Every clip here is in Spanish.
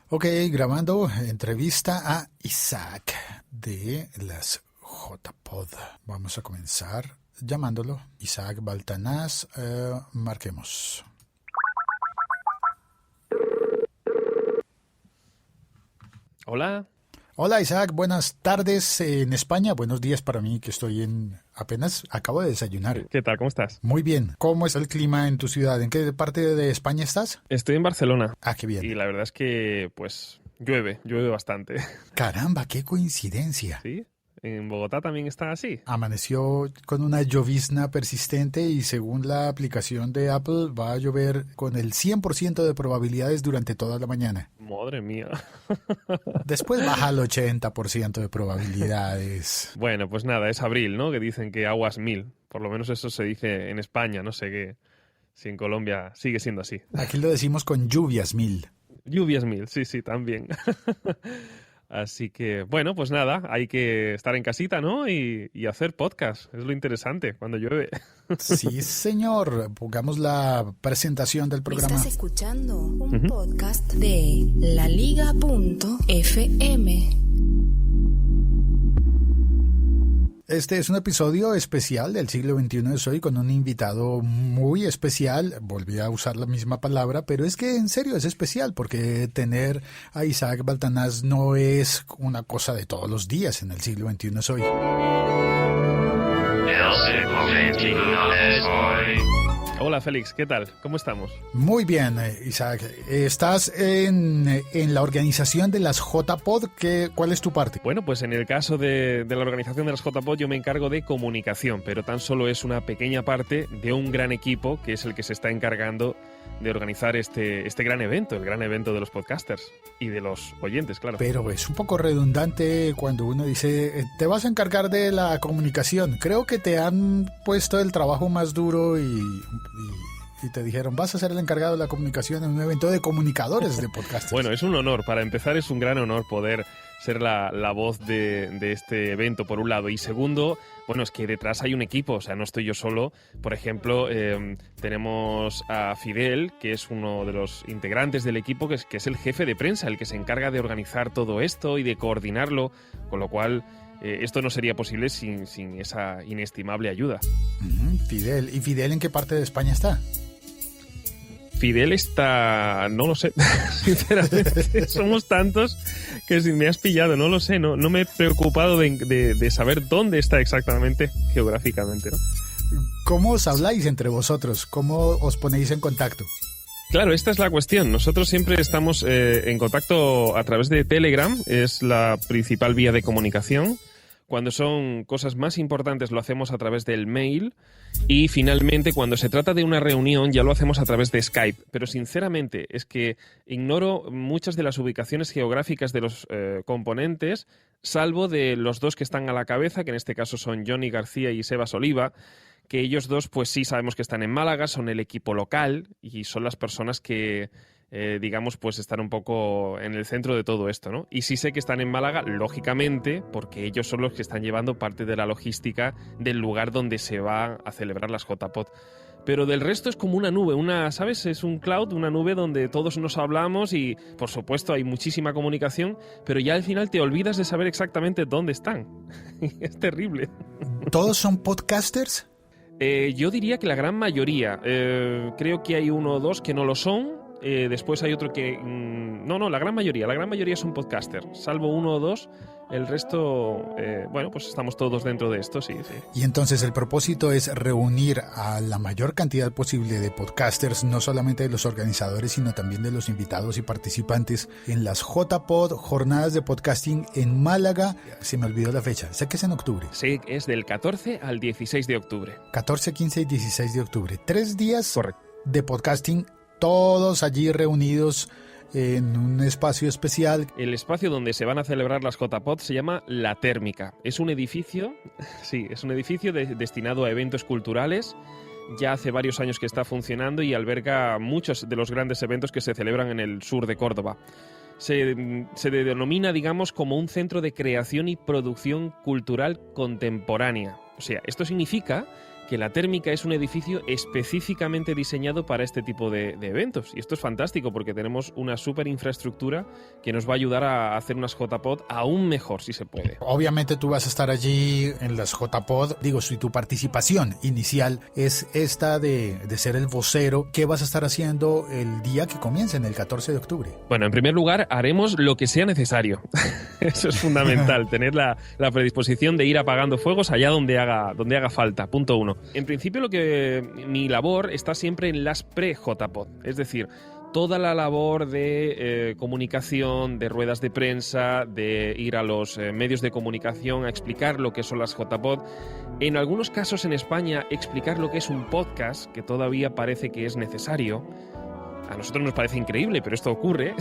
Ok, grabando entrevista a Isaac de las JPod. Vamos a comenzar llamándolo Isaac Baltanás. Marquemos. Hola. Hola Isaac, buenas tardes en España. Buenos días para mí que estoy apenas acabo de desayunar. ¿Qué tal? ¿Cómo estás? Muy bien. ¿Cómo es el clima en tu ciudad? ¿En qué parte de España estás? Estoy en Barcelona. Ah, qué bien. Y la verdad es que, pues, llueve bastante. Caramba, qué coincidencia. ¿Sí? ¿En Bogotá también está así? Amaneció con una llovizna persistente y según la aplicación de Apple va a llover con el 100% de probabilidades durante toda la mañana. Madre mía. Después baja al 80% de probabilidades. Bueno, pues nada, es abril, ¿no? Que dicen que aguas 1000. Por lo menos eso se dice en España. No sé si en Colombia sigue siendo así. Aquí lo decimos con lluvias 1000. Lluvias 1000, sí, también. Así que, bueno, pues nada, hay que estar en casita, ¿no? Y hacer podcast. Es lo interesante cuando llueve. Sí, señor. Pongamos la presentación del programa. Estás escuchando un podcast de laliga.fm. Este es un episodio especial del siglo XXI de hoy con un invitado muy especial. Volví a usar la misma palabra, pero es que en serio es especial porque tener a Isaac Baltanás no es una cosa de todos los días en el siglo XXI de hoy. Hola Félix, ¿qué tal? ¿Cómo estamos? Muy bien, Isaac. Estás en la organización de las JPod. ¿Cuál es tu parte? Bueno, pues en el caso de la organización de las JPod yo me encargo de comunicación, pero tan solo es una pequeña parte de un gran equipo que es el que se está encargando de organizar este gran evento, el gran evento de los podcasters y de los oyentes, claro. Pero es un poco redundante cuando uno dice, te vas a encargar de la comunicación. Creo que te han puesto el trabajo más duro y te dijeron, vas a ser el encargado de la comunicación en un evento de comunicadores de podcasters. Bueno, es un honor. Para empezar, es un gran honor poder ser la voz de este evento, por un lado. Y segundo, bueno, es que detrás hay un equipo, o sea, no estoy yo solo. Por ejemplo, tenemos a Fidel, que es uno de los integrantes del equipo, que es el jefe de prensa, el que se encarga de organizar todo esto y de coordinarlo, con lo cual esto no sería posible sin esa inestimable ayuda. Fidel. ¿Y Fidel en qué parte de España está? Fidel está... no lo sé, sinceramente. Somos tantos que si me has pillado, no lo sé, no me he preocupado de saber dónde está exactamente geográficamente, ¿no? ¿Cómo os habláis entre vosotros? ¿Cómo os ponéis en contacto? Claro, esta es la cuestión. Nosotros siempre estamos en contacto a través de Telegram, es la principal vía de comunicación. Cuando son cosas más importantes lo hacemos a través del mail y finalmente cuando se trata de una reunión ya lo hacemos a través de Skype. Pero sinceramente es que ignoro muchas de las ubicaciones geográficas de los componentes, salvo de los dos que están a la cabeza, que en este caso son Johnny García y Sebas Oliva, que ellos dos pues sí sabemos que están en Málaga, son el equipo local y son las personas que... digamos, pues están un poco en el centro de todo esto, ¿no? Y sí sé que están en Málaga, lógicamente, porque ellos son los que están llevando parte de la logística del lugar donde se va a celebrar las JPod. Pero del resto es como una nube, ¿sabes? Es un cloud, una nube donde todos nos hablamos y, por supuesto, hay muchísima comunicación, pero ya al final te olvidas de saber exactamente dónde están. Es terrible. ¿Todos son podcasters? Yo diría que la gran mayoría. Creo que hay uno o dos que no lo son. Después hay otro que... No, la gran mayoría son podcasters, salvo uno o dos, el resto, bueno, pues estamos todos dentro de esto, sí. Y entonces el propósito es reunir a la mayor cantidad posible de podcasters, no solamente de los organizadores, sino también de los invitados y participantes en las JPod, jornadas de podcasting en Málaga. Se me olvidó la fecha, sé que es en octubre. Sí, es del 14 al 16 de octubre. 14, 15 y 16 de octubre. 3 días. Correcto. De podcasting, todos allí reunidos en un espacio especial. El espacio donde se van a celebrar las JPod se llama La Térmica. Es un edificio, destinado a eventos culturales. Ya hace varios años que está funcionando y alberga muchos de los grandes eventos que se celebran en el sur de Córdoba. Se denomina, digamos, como un centro de creación y producción cultural contemporánea. O sea, esto significa que la Térmica es un edificio específicamente diseñado para este tipo de eventos. Y esto es fantástico porque tenemos una súper infraestructura que nos va a ayudar a hacer unas JPod aún mejor, si se puede. Obviamente tú vas a estar allí en las JPod. Digo, si tu participación inicial es esta de ser el vocero, ¿qué vas a estar haciendo el día que comiencen, el 14 de octubre? Bueno, en primer lugar, haremos lo que sea necesario. Eso es fundamental, tener la predisposición de ir apagando fuegos allá donde haga falta. Punto 1. En principio, mi labor está siempre en las pre-JPod, es decir, toda la labor de comunicación, de ruedas de prensa, de ir a los medios de comunicación a explicar lo que son las JPod. En algunos casos en España, explicar lo que es un podcast, que todavía parece que es necesario. A nosotros nos parece increíble, pero esto ocurre.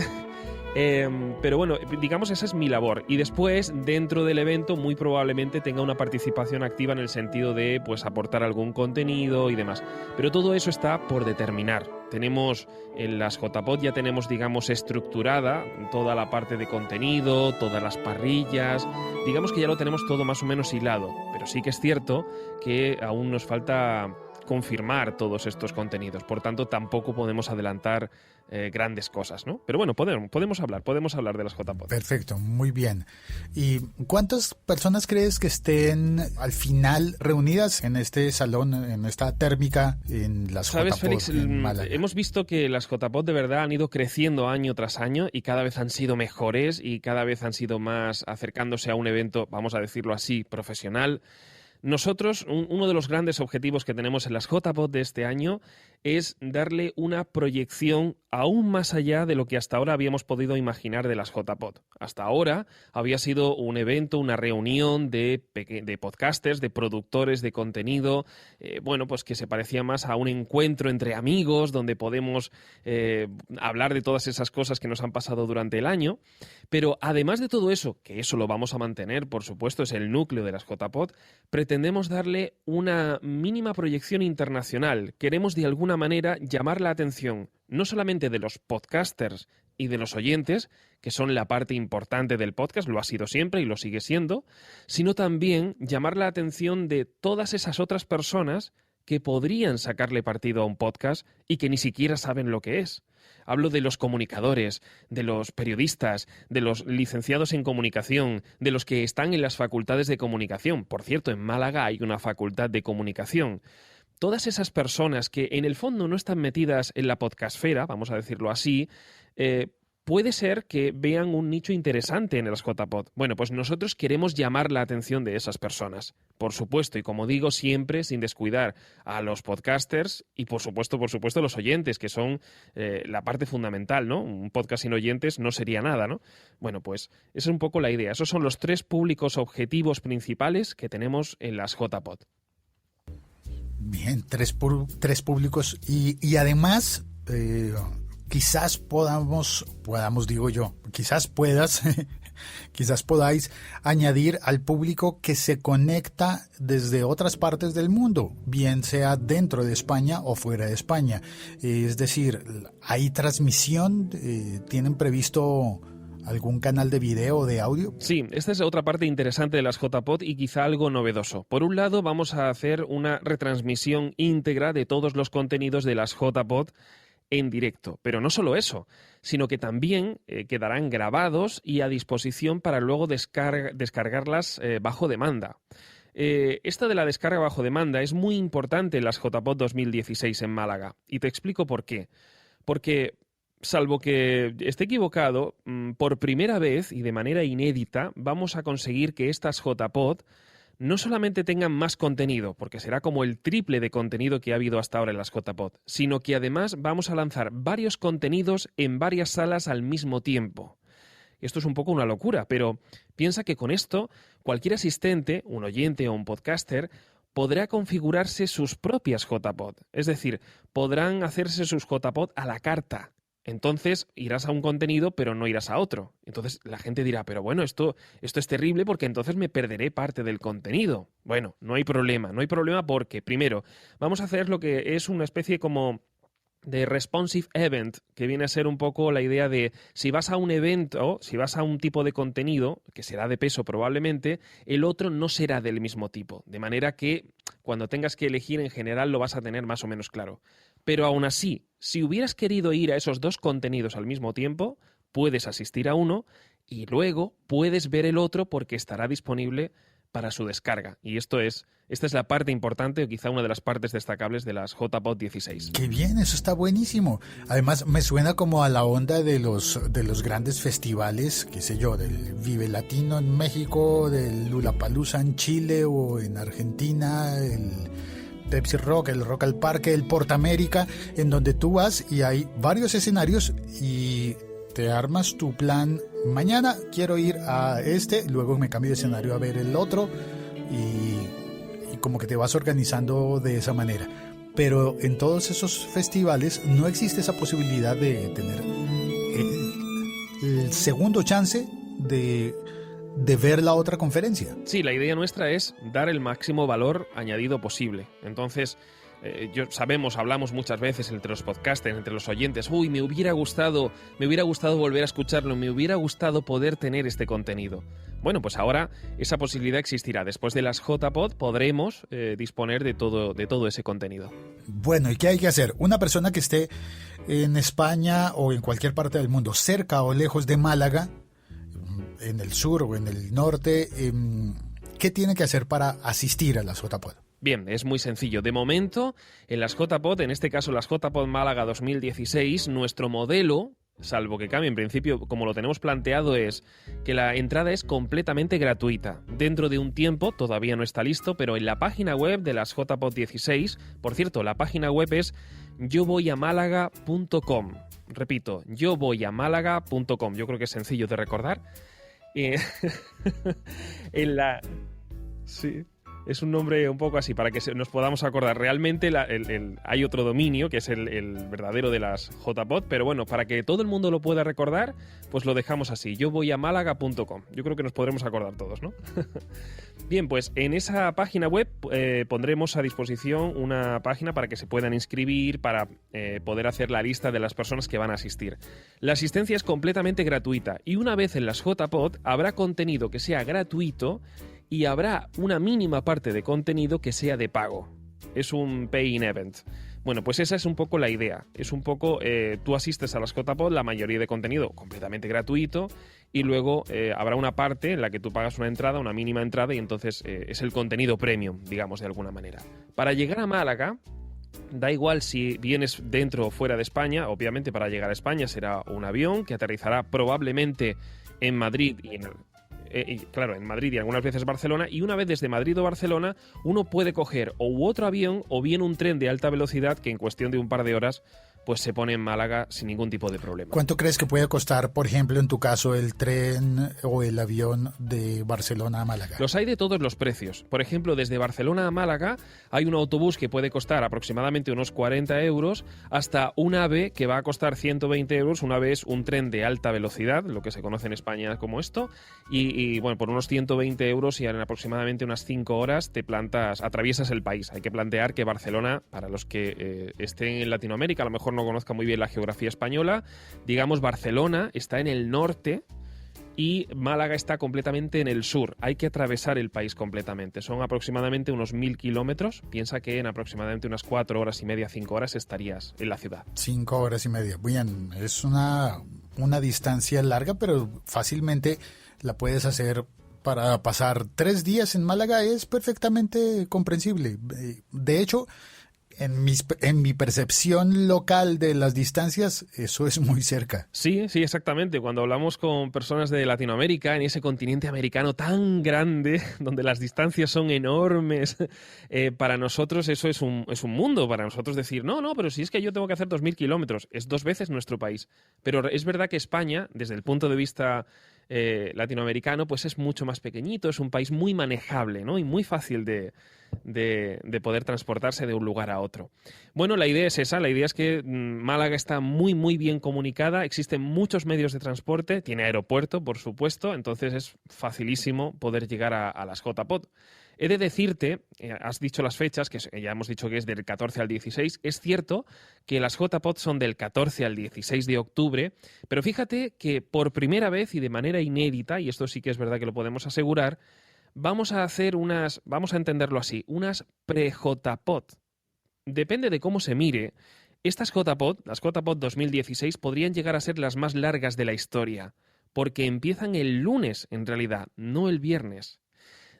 Pero bueno, digamos esa es mi labor. Y después, dentro del evento, muy probablemente tenga una participación activa en el sentido de pues aportar algún contenido y demás. Pero todo eso está por determinar. Tenemos en las JPod, ya tenemos, digamos, estructurada toda la parte de contenido, todas las parrillas. Digamos que ya lo tenemos todo más o menos hilado. Pero sí que es cierto que aún nos falta confirmar todos estos contenidos. Por tanto, tampoco podemos adelantar grandes cosas, ¿no? Pero bueno, podemos hablar de las JPod. Perfecto, muy bien. ¿Y cuántas personas crees que estén al final reunidas en este salón, en esta térmica, en las JPod? ¿Sabes, Félix? Hemos visto que las JPod de verdad han ido creciendo año tras año y cada vez han sido mejores y cada vez han sido más acercándose a un evento, vamos a decirlo así, profesional. Nosotros, uno de los grandes objetivos que tenemos en las JPod de este año es darle una proyección aún más allá de lo que hasta ahora habíamos podido imaginar de las JPod. Hasta ahora había sido un evento, una reunión de podcasters, de productores de contenido, pues que se parecía más a un encuentro entre amigos donde podemos hablar de todas esas cosas que nos han pasado durante el año. Pero además de todo eso, que eso lo vamos a mantener, por supuesto, es el núcleo de las JPod, pretendemos darle una mínima proyección internacional. Queremos de alguna manera llamar la atención no solamente de los podcasters y de los oyentes, que son la parte importante del podcast, lo ha sido siempre y lo sigue siendo, sino también llamar la atención de todas esas otras personas que podrían sacarle partido a un podcast y que ni siquiera saben lo que es. Hablo de los comunicadores, de los periodistas, de los licenciados en comunicación, de los que están en las facultades de comunicación. Por cierto, en Málaga hay una facultad de comunicación. Todas esas personas que en el fondo no están metidas en la podcastfera, vamos a decirlo así, puede ser que vean un nicho interesante en las JPod. Bueno, pues nosotros queremos llamar la atención de esas personas. Por supuesto, y como digo, siempre sin descuidar a los podcasters y por supuesto los oyentes, que son la parte fundamental, ¿no? Un podcast sin oyentes no sería nada, ¿no? Bueno, pues esa es un poco la idea. Esos son los 3 públicos objetivos principales que tenemos en las JPod. Bien, tres públicos y además quizás quizás podáis añadir al público que se conecta desde otras partes del mundo, bien sea dentro de España o fuera de España. Es decir, ¿hay transmisión? ¿Tienen previsto algún canal de video o de audio? Sí, esta es otra parte interesante de las JPod y quizá algo novedoso. Por un lado, vamos a hacer una retransmisión íntegra de todos los contenidos de las JPod en directo. Pero no solo eso, sino que también quedarán grabados y a disposición para luego descargarlas bajo demanda. Esta de la descarga bajo demanda es muy importante en las JPod 2016 en Málaga. Y te explico por qué. Porque, salvo que esté equivocado, por primera vez y de manera inédita vamos a conseguir que estas JPod no solamente tengan más contenido, porque será como el triple de contenido que ha habido hasta ahora en las JPod, sino que además vamos a lanzar varios contenidos en varias salas al mismo tiempo. Esto es un poco una locura, pero piensa que con esto cualquier asistente, un oyente o un podcaster, podrá configurarse sus propias JPod. Es decir, podrán hacerse sus JPod a la carta. Entonces irás a un contenido pero no irás a otro. Entonces la gente dirá, pero bueno, esto es terrible porque entonces me perderé parte del contenido. Bueno, no hay problema porque primero vamos a hacer lo que es una especie como de responsive event, que viene a ser un poco la idea de si vas a un evento, si vas a un tipo de contenido, que será de peso probablemente, el otro no será del mismo tipo. De manera que cuando tengas que elegir en general lo vas a tener más o menos claro. Pero aún así, si hubieras querido ir a esos dos contenidos al mismo tiempo, puedes asistir a uno y luego puedes ver el otro porque estará disponible para su descarga. Y esta es la parte importante, o quizá una de las partes destacables de las JPod 16. ¡Qué bien! Eso está buenísimo. Además, me suena como a la onda de los grandes festivales, qué sé yo, del Vive Latino en México, del Lollapalooza en Chile o en Argentina, el Pepsi Rock, el Rock al Parque, el Porta América, en donde tú vas y hay varios escenarios y te armas tu plan. Mañana quiero ir a luego me cambio de escenario a ver el otro y como que te vas organizando de esa manera. Pero en todos esos festivales no existe esa posibilidad de tener el segundo chance de ver la otra conferencia. Sí, la idea nuestra es dar el máximo valor añadido posible. Entonces, hablamos muchas veces entre los podcasters, entre los oyentes, me hubiera gustado volver a escucharlo, me hubiera gustado poder tener este contenido. Bueno, pues ahora esa posibilidad existirá. Después de las JPod podremos disponer de todo ese contenido. Bueno, ¿y qué hay que hacer? Una persona que esté en España o en cualquier parte del mundo, cerca o lejos de Málaga, en el sur o en el norte, ¿qué tiene que hacer para asistir a las JPod? Bien, es muy sencillo. De momento, en las JPod, en este caso las JPod Málaga 2016, nuestro modelo, salvo que cambie en principio, como lo tenemos planteado, es que la entrada es completamente gratuita. Dentro de un tiempo, todavía no está listo, pero en la página web de las JPod 16, por cierto, la página web es yovoyamálaga.com. Repito, yovoyamálaga.com. Yo creo que es sencillo de recordar. Sí. Es un nombre un poco así, para que nos podamos acordar. Realmente hay otro dominio, que es el verdadero de las JPod, pero bueno, para que todo el mundo lo pueda recordar, pues lo dejamos así, yovoyamálaga.com. Yo creo que nos podremos acordar todos, ¿no? Bien, pues en esa página web pondremos a disposición una página para que se puedan inscribir, para poder hacer la lista de las personas que van a asistir. La asistencia es completamente gratuita y una vez en las JPod habrá contenido que sea gratuito y habrá una mínima parte de contenido que sea de pago. Es un pay-in event. Bueno, pues esa es un poco la idea. Es un poco, tú asistes a las JPod, la mayoría de contenido completamente gratuito, y luego habrá una parte en la que tú pagas una entrada, una mínima entrada, y entonces es el contenido premium, digamos, de alguna manera. Para llegar a Málaga, da igual si vienes dentro o fuera de España, obviamente para llegar a España será un avión que aterrizará probablemente en Madrid en Madrid y algunas veces Barcelona, y una vez desde Madrid o Barcelona uno puede coger otro avión o bien un tren de alta velocidad que en cuestión de un par de horas pues se pone en Málaga sin ningún tipo de problema. ¿Cuánto crees que puede costar, por ejemplo, en tu caso, el tren o el avión de Barcelona a Málaga? Los hay de todos los precios. Por ejemplo, desde Barcelona a Málaga hay un autobús que puede costar aproximadamente unos 40 euros, hasta un AVE que va a costar 120 euros. Un AVE es un tren de alta velocidad, lo que se conoce en España como esto, y bueno, por unos 120 euros y en aproximadamente unas 5 horas atraviesas el país. Hay que plantear que Barcelona, para los que estén en Latinoamérica, a lo mejor no conozca muy bien la geografía española, digamos Barcelona está en el norte y Málaga está completamente en el sur. Hay que atravesar el país completamente. Son aproximadamente unos 1000 kilómetros. Piensa que en aproximadamente unas 4 horas y media, 5 horas estarías en la ciudad. 5 horas y media. Bien, es una distancia larga, pero fácilmente la puedes hacer. Para pasar 3 días en Málaga es perfectamente comprensible. De hecho, en mi percepción local de las distancias, eso es muy cerca. Sí, exactamente. Cuando hablamos con personas de Latinoamérica, en ese continente americano tan grande, donde las distancias son enormes, para nosotros eso es un mundo. Para nosotros decir, no, pero si es que yo tengo que hacer 2000 kilómetros, es 2 veces nuestro país. Pero es verdad que España, desde el punto de vista latinoamericano, pues es mucho más pequeñito, es un país muy manejable, ¿no? Y muy fácil de poder transportarse de un lugar a otro. Bueno, la idea es esa, la idea es que Málaga está muy muy bien comunicada, existen muchos medios de transporte, tiene aeropuerto, por supuesto, entonces es facilísimo poder llegar a las JPod. He de decirte, has dicho las fechas, que ya hemos dicho que es del 14 al 16. Es cierto que las JPod son del 14 al 16 de octubre, pero fíjate que por primera vez y de manera inédita, y esto sí que es verdad que lo podemos asegurar, vamos a entenderlo así, unas pre-JPod. Depende de cómo se mire. Estas JPod, las JPod 2016, podrían llegar a ser las más largas de la historia, porque empiezan el lunes, en realidad, no el viernes.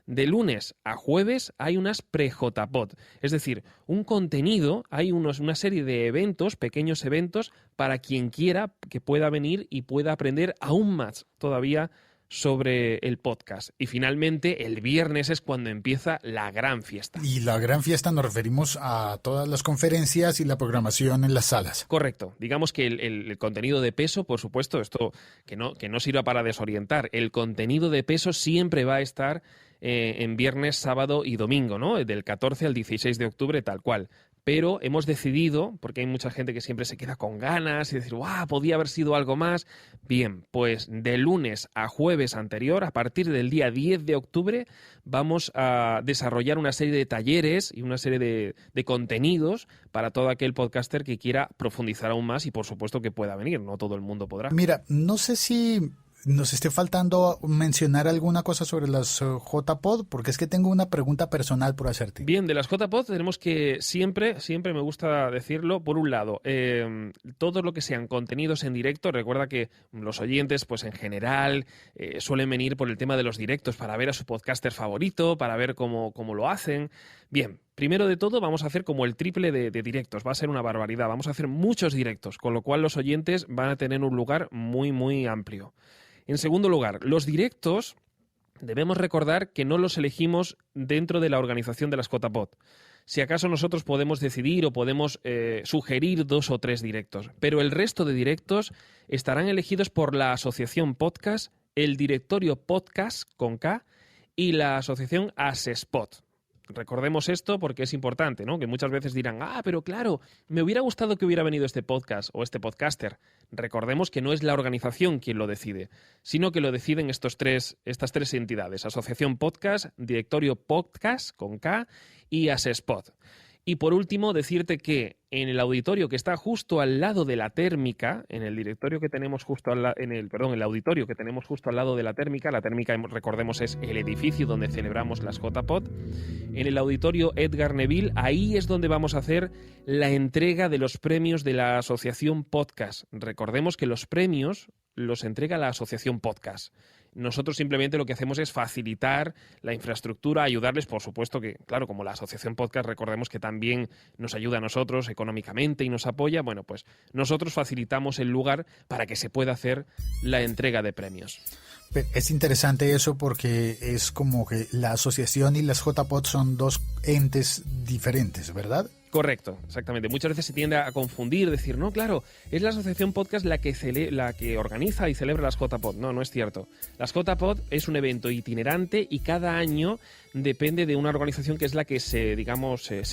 De lunes a jueves hay unas pre-JPod, es decir, un contenido, hay una serie de eventos, pequeños eventos, para quien quiera que pueda venir y pueda aprender aún más todavía sobre el podcast. Y finalmente, el viernes es cuando empieza la gran fiesta. Y la gran fiesta nos referimos a todas las conferencias y la programación en las salas. Correcto. Digamos que el contenido de peso, por supuesto, esto que no sirva para desorientar, el contenido de peso siempre va a estar en viernes, sábado y domingo, ¿no? Del 14 al 16 de octubre, tal cual. Pero hemos decidido, porque hay mucha gente que siempre se queda con ganas y decir, ¡guau! Podía haber sido algo más. Bien, pues de lunes a jueves anterior, a partir del día 10 de octubre, vamos a desarrollar una serie de talleres y una serie de contenidos para todo aquel podcaster que quiera profundizar aún más y, por supuesto, que pueda venir. No todo el mundo podrá. Mira, no sé si nos esté faltando mencionar alguna cosa sobre las JPod, porque es que tengo una pregunta personal por hacerte. Bien, de las JPod tenemos que siempre me gusta decirlo, por un lado, todo lo que sean contenidos en directo, recuerda que los oyentes, pues en general, suelen venir por el tema de los directos para ver a su podcaster favorito, para ver cómo lo hacen. Bien, primero de todo vamos a hacer como el triple de directos, va a ser una barbaridad, vamos a hacer muchos directos, con lo cual los oyentes van a tener un lugar muy, muy amplio. En segundo lugar, los directos debemos recordar que no los elegimos dentro de la organización de las JPod. Si acaso nosotros podemos decidir o podemos sugerir 2 o 3 directos, pero el resto de directos estarán elegidos por la Asociación Podcast, el Directorio Podcast con K y la Asociación Asespod. Recordemos esto porque es importante, ¿no? Que muchas veces dirán, pero claro, me hubiera gustado que hubiera venido este podcast o este podcaster. Recordemos que no es la organización quien lo decide, sino que lo deciden estas tres entidades, Asociación Podcast, Directorio Podcast con K y Asespod. Y por último, decirte que en el auditorio que está justo al lado de la térmica, en el directorio que tenemos justo el auditorio que tenemos justo al lado de la térmica, recordemos es el edificio donde celebramos las JPod, en el auditorio Edgar Neville, ahí es donde vamos a hacer la entrega de los premios de la Asociación Podcast. Recordemos que los premios los entrega la Asociación Podcast. Nosotros simplemente lo que hacemos es facilitar la infraestructura, ayudarles, por supuesto que, claro, como la Asociación Podcast, recordemos que también nos ayuda a nosotros económicamente y nos apoya, bueno, pues nosotros facilitamos el lugar para que se pueda hacer la entrega de premios. Es interesante eso porque es como que la asociación y las JPod son 2 entes diferentes, ¿verdad? Correcto, exactamente. Muchas veces se tiende a confundir, decir, no, claro, es la Asociación Podcast la que organiza y celebra las JPod. No, no es cierto. Las JPod es un evento itinerante y cada año depende de una organización que es la que se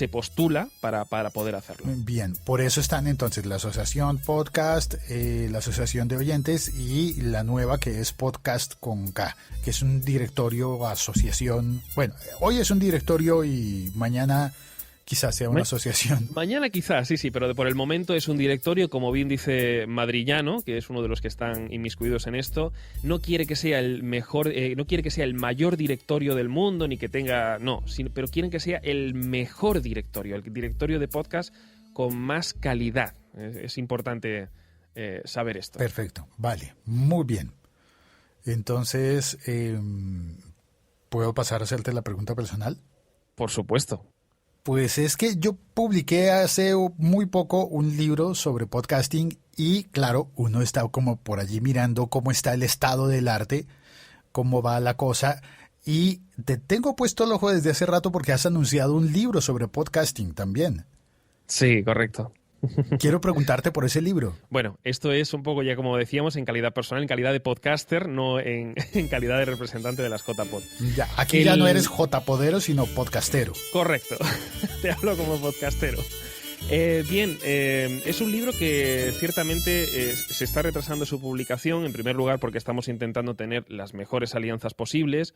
postula para poder hacerlo. Bien, por eso están entonces la Asociación Podcast, la Asociación de Oyentes y la nueva que es Podcast con K, que es un directorio, asociación. Bueno, hoy es un directorio y mañana quizás sea una asociación. Mañana quizás, sí, pero por el momento es un directorio, como bien dice Madrillano, que es uno de los que están inmiscuidos en esto. No quiere que sea el mejor, no quiere que sea el mayor directorio del mundo, ni que tenga, pero quieren que sea el mejor directorio, el directorio de podcast con más calidad. Es importante saber esto. Perfecto, vale, muy bien. Entonces, ¿puedo pasar a hacerte la pregunta personal? Por supuesto. Pues es que yo publiqué hace muy poco un libro sobre podcasting y claro, uno está como por allí mirando cómo está el estado del arte, cómo va la cosa y te tengo puesto el ojo desde hace rato porque has anunciado un libro sobre podcasting también. Sí, correcto. Quiero preguntarte por ese libro. Bueno, esto es un poco ya como decíamos en calidad personal, en calidad de podcaster, no en calidad de representante de las JPod. Ya, aquí ya no eres JPodero, sino podcastero. Correcto, te hablo como podcastero. Es un libro que ciertamente se está retrasando su publicación, en primer lugar porque estamos intentando tener las mejores alianzas posibles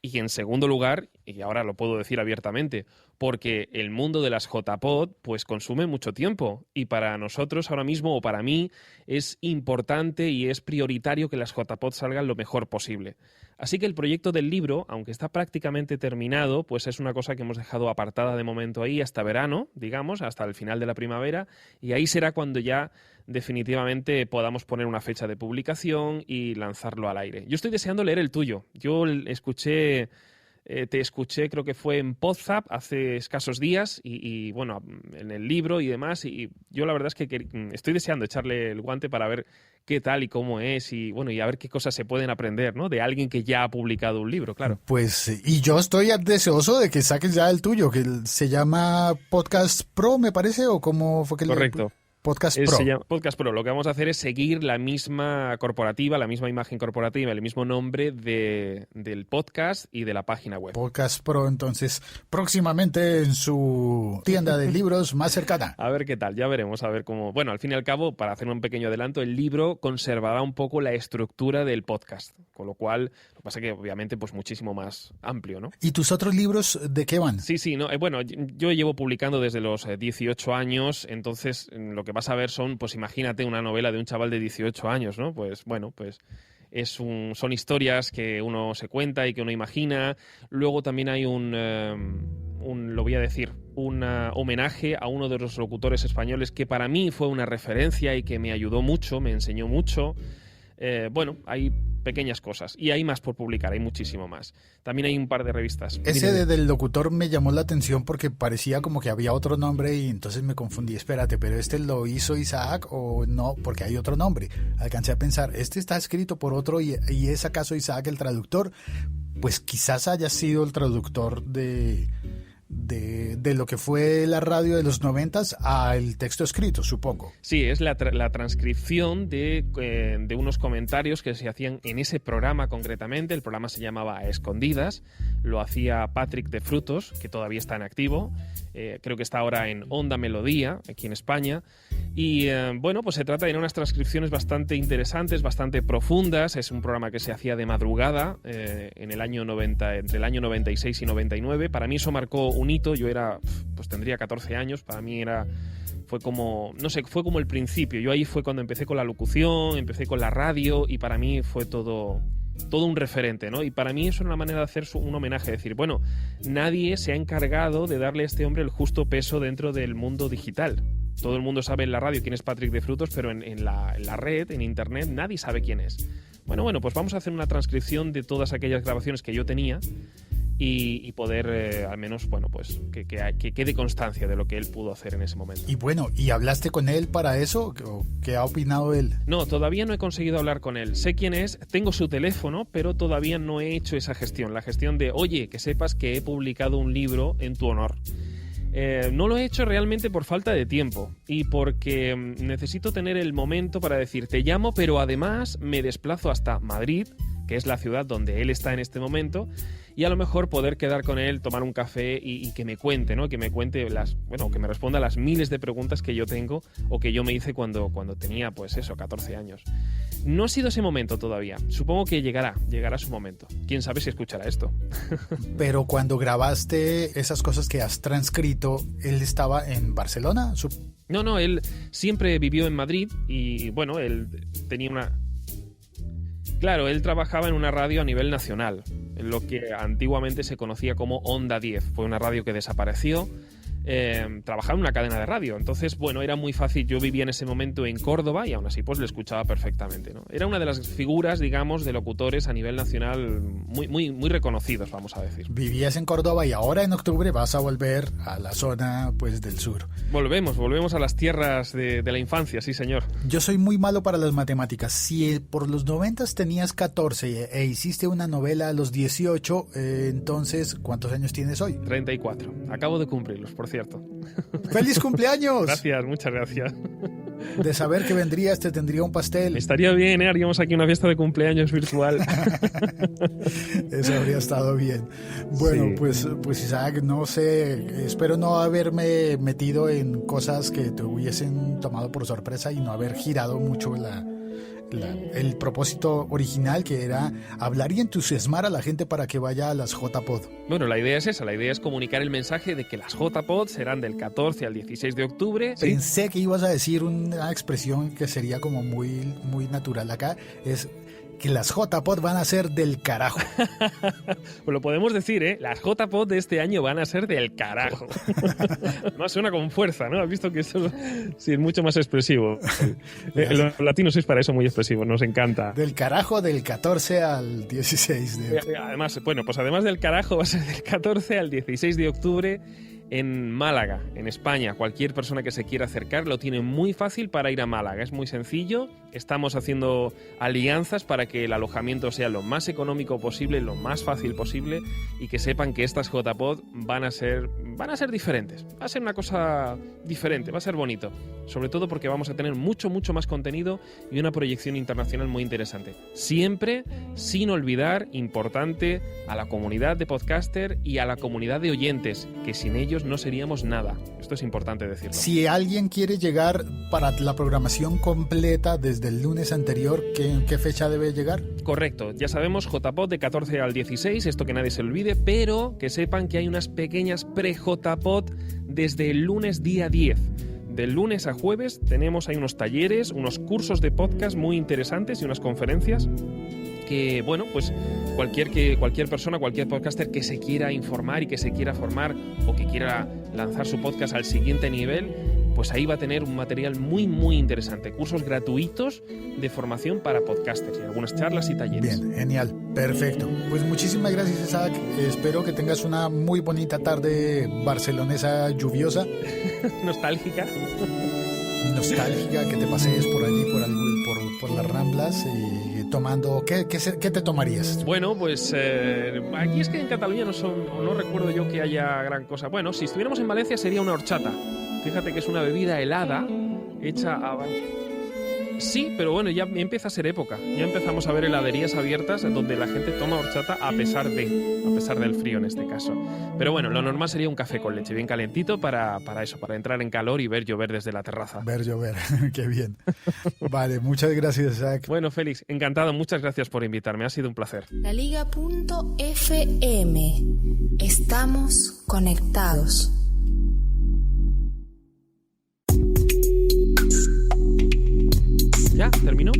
Y en segundo lugar, y ahora lo puedo decir abiertamente, porque el mundo de las JPod pues consume mucho tiempo y para nosotros ahora mismo o para mí es importante y es prioritario que las JPod salgan lo mejor posible. Así que el proyecto del libro, aunque está prácticamente terminado, pues es una cosa que hemos dejado apartada de momento ahí hasta verano, digamos, hasta el final de la primavera, y ahí será cuando ya definitivamente podamos poner una fecha de publicación y lanzarlo al aire. Yo estoy deseando leer el tuyo. Yo te escuché, creo que fue en Podzap hace escasos días y bueno, en el libro y demás, y yo la verdad es que estoy deseando echarle el guante para ver qué tal y cómo es y bueno, y a ver qué cosas se pueden aprender, ¿no? De alguien que ya ha publicado un libro, claro. Pues, y yo estoy deseoso de que saques ya el tuyo, que se llama Podcast Pro, me parece, o cómo fue que Correcto. Podcast Pro. Se llama Podcast Pro. Lo que vamos a hacer es seguir la misma corporativa, la misma imagen corporativa, el mismo nombre del podcast y de la página web. Podcast Pro, entonces, próximamente en su tienda de libros más cercana. A ver qué tal, ya veremos, a ver cómo... Bueno, al fin y al cabo, para hacer un pequeño adelanto, el libro conservará un poco la estructura del podcast, con lo cual, lo que pasa es que obviamente pues muchísimo más amplio, ¿no? ¿Y tus otros libros de qué van? Sí, no, bueno, yo llevo publicando desde los 18 años, entonces lo que vas a ver son, pues imagínate una novela de un chaval de 18 años, ¿no? Pues bueno, pues son historias que uno se cuenta y que uno imagina. Luego también hay lo voy a decir, un homenaje a uno de los locutores españoles que para mí fue una referencia y que me ayudó mucho, me enseñó mucho. Bueno, hay pequeñas cosas y hay más por publicar, hay muchísimo más. También hay un par de revistas. Ese del locutor me llamó la atención porque parecía como que había otro nombre y entonces me confundí. Espérate, ¿pero este lo hizo Isaac o no? Porque hay otro nombre. Alcancé a pensar, este está escrito por otro y ¿es acaso Isaac el traductor? Pues quizás haya sido el traductor de lo que fue la radio de los 90s al texto escrito, supongo. Sí, es la transcripción de unos comentarios que se hacían en ese programa concretamente. El programa se llamaba A Escondidas, lo hacía Patrick de Frutos, que todavía está en activo. Creo que está ahora en Onda Melodía, aquí en España. Y bueno, pues se trata de unas transcripciones bastante interesantes, bastante profundas. Es un programa que se hacía de madrugada en el año 90, entre el año 96 y 99. Para mí eso marcó un hito. Yo pues tendría 14 años. Para mí fue como, no sé, fue como el principio. Yo ahí fue cuando empecé con la locución, empecé con la radio y para mí fue todo un referente, ¿no? Y para mí eso era una manera de hacer un homenaje, decir, bueno, nadie se ha encargado de darle a este hombre el justo peso dentro del mundo digital. Todo el mundo sabe en la radio quién es Patrick de Frutos, pero en la red, en internet, nadie sabe quién es. Bueno, pues vamos a hacer una transcripción de todas aquellas grabaciones que yo tenía y poder al menos, bueno, pues que quede constancia de lo que él pudo hacer en ese momento. Y bueno, ¿y hablaste con él para eso? ¿Qué ha opinado él? No, todavía no he conseguido hablar con él. Sé quién es, tengo su teléfono, pero todavía no he hecho esa gestión. La gestión de, oye, que sepas que he publicado un libro en tu honor. No lo he hecho realmente por falta de tiempo y porque necesito tener el momento para decir, te llamo, pero además me desplazo hasta Madrid, que es la ciudad donde él está en este momento, y a lo mejor poder quedar con él, tomar un café y que me cuente, ¿no? Que me cuente que me responda a las miles de preguntas que yo tengo o que yo me hice cuando tenía, pues eso, 14 años. No ha sido ese momento todavía. Supongo que llegará su momento. Quién sabe si escuchará esto. Pero cuando grabaste esas cosas que has transcrito, ¿él estaba en Barcelona? No, él siempre vivió en Madrid y, bueno, él tenía Claro, él trabajaba en una radio a nivel nacional, en lo que antiguamente se conocía como Onda 10. Fue una radio que desapareció. Trabajaba en una cadena de radio, entonces bueno, era muy fácil. Yo vivía en ese momento en Córdoba y aún así pues le escuchaba perfectamente, ¿no? Era una de las figuras, digamos, de locutores a nivel nacional muy reconocidos, vamos a decir. Vivías en Córdoba y ahora en octubre vas a volver a la zona pues del sur. Volvemos a las tierras de la infancia, sí señor. Yo soy muy malo para las matemáticas. Si por los 90 tenías 14 e hiciste una novela a los 18, entonces ¿cuántos años tienes hoy? 34. Acabo de cumplirlos, por cierto. ¡Feliz cumpleaños! Gracias, muchas gracias. De saber que vendrías, te tendría un pastel. Estaría bien, haríamos aquí una fiesta de cumpleaños virtual. Eso habría estado bien. Bueno, sí. pues Isaac, no sé, espero no haberme metido en cosas que te hubiesen tomado por sorpresa y no haber girado mucho el propósito original, que era hablar y entusiasmar a la gente para que vaya a las JPod. Bueno, la idea es esa, la idea es comunicar el mensaje de que las JPod serán del 14 al 16 de octubre. Pensé que ibas a decir una expresión que sería como muy, muy natural acá, es que las JPod van a ser del carajo. Pues lo podemos decir, ¿eh? Las JPod de este año van a ser del carajo. No, suena con fuerza, ¿no? Has visto que esto sí es mucho más expresivo. Los latinos sois para eso muy expresivos, nos encanta. Del carajo del 14 al 16 de octubre. Además, bueno, pues además del carajo va a ser del 14 al 16 de octubre en Málaga, en España. Cualquier persona que se quiera acercar lo tiene muy fácil para ir a Málaga. Es muy sencillo. Estamos haciendo alianzas para que el alojamiento sea lo más económico posible, lo más fácil posible, y que sepan que estas JPod van a ser diferentes. Va a ser una cosa diferente, va a ser bonito. Sobre todo porque vamos a tener mucho más contenido y una proyección internacional muy interesante. Siempre sin olvidar, importante, a la comunidad de podcaster y a la comunidad de oyentes, que sin ellos no seríamos nada. Esto es importante decirlo. Si alguien quiere llegar para la programación completa desde el lunes anterior, ¿en qué fecha debe llegar? Correcto, ya sabemos, JPod de 14 al 16, esto que nadie se olvide, pero que sepan que hay unas pequeñas pre-JPod desde el lunes día 10. Del lunes a jueves hay unos talleres, unos cursos de podcast muy interesantes y unas conferencias que, bueno, pues cualquier persona, cualquier podcaster que se quiera informar y que se quiera formar o que quiera lanzar su podcast al siguiente nivel, pues ahí va a tener un material muy interesante. Cursos gratuitos de formación para podcasters y algunas charlas y talleres. Bien, genial, perfecto. Pues muchísimas gracias, Isaac. Espero que tengas una muy bonita tarde barcelonesa lluviosa. Nostálgica, que te pasees por allí, por las Ramblas y tomando... ¿Qué te tomarías? Bueno, pues aquí es que en Cataluña no recuerdo yo que haya gran cosa. Bueno, si estuviéramos en Valencia sería una horchata. Fíjate que es una bebida helada hecha a... Sí, pero bueno, ya empieza a ser época. Ya empezamos a ver heladerías abiertas donde la gente toma horchata a pesar del frío en este caso. Pero bueno, lo normal sería un café con leche bien calentito para eso, para entrar en calor y ver llover desde la terraza. Ver llover, qué bien. Vale, muchas gracias, Isaac. Bueno, Félix, encantado. Muchas gracias por invitarme. Ha sido un placer. LaLiga.fm. Estamos conectados. ¿Ya? ¿Terminó?